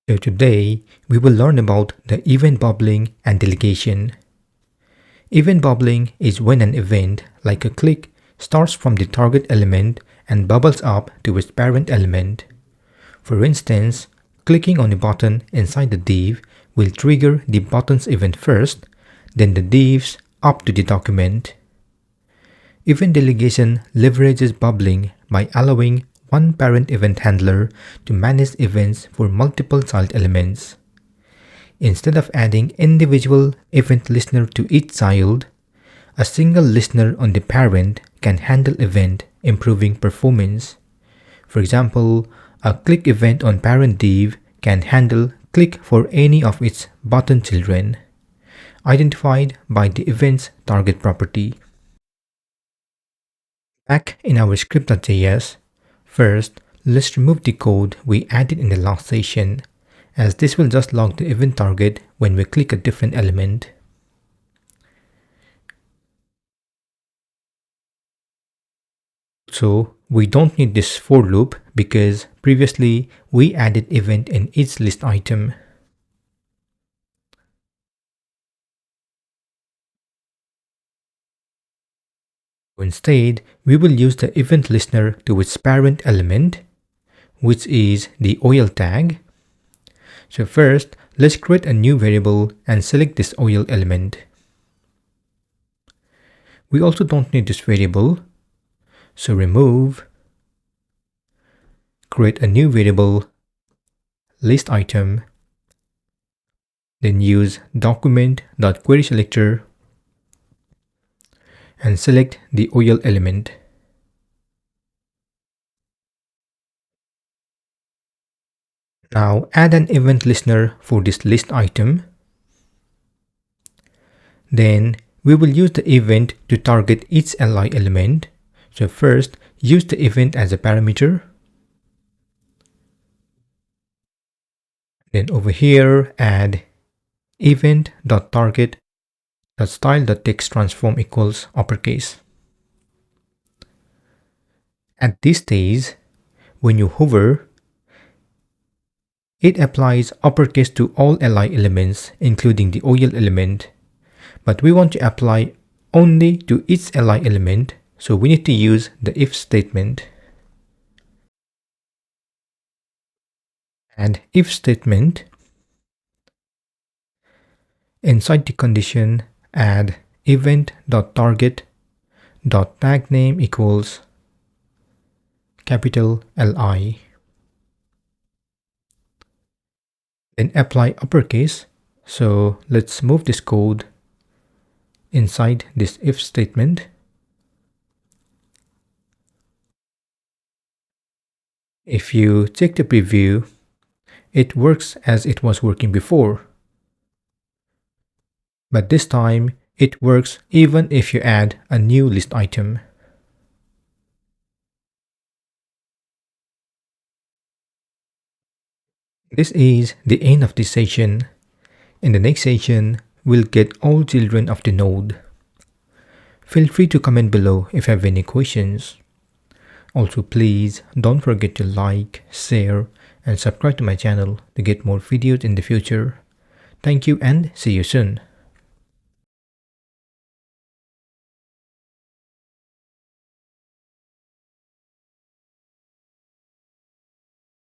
So today, we will learn about the event bubbling and delegation. Event bubbling is when an event, like a click, starts from the target element and bubbles up to its parent element. For instance, clicking on a button inside the div will trigger the button's event first, then the divs up to the document. Event delegation leverages bubbling by allowing one parent event handler to manage events for multiple child elements. Instead of adding individual event listener to each child, a single listener on the parent can handle event, improving performance. For example, a click event on parent div can handle click for any of its button children, identified by the event's target property. Back in our script.js, first, let's remove the code we added in the last session, as this will just log the event target when we click a different element. So, we don't need this for loop because previously we added event in each list item. Instead, we will use the event listener to its parent element, which is the oil tag. So first, let's create a new variable and select this oil element. We also don't need this variable, so remove, create a new variable, list item, then use document.querySelector and select the oil element. Now add an event listener for this list item. Then we will use the event to target each li element. So first, use the event as a parameter. Then over here, add event.target.style.textTransform equals uppercase. At this stage, when you hover, it applies uppercase to all li elements, including the oil element. But we want to apply only to each li element, so we need to use the if statement. And if statement, inside the condition, add event.target.tagName equals capital Li. Then apply uppercase. So let's move this code inside this if statement. If you check the preview, it works as it was working before. But this time, it works even if you add a new list item. This is the end of this session. In the next session, we'll get all children of the node. Feel free to comment below if you have any questions. Also, please don't forget to like, share, and subscribe to my channel to get more videos in the future. Thank you and see you soon.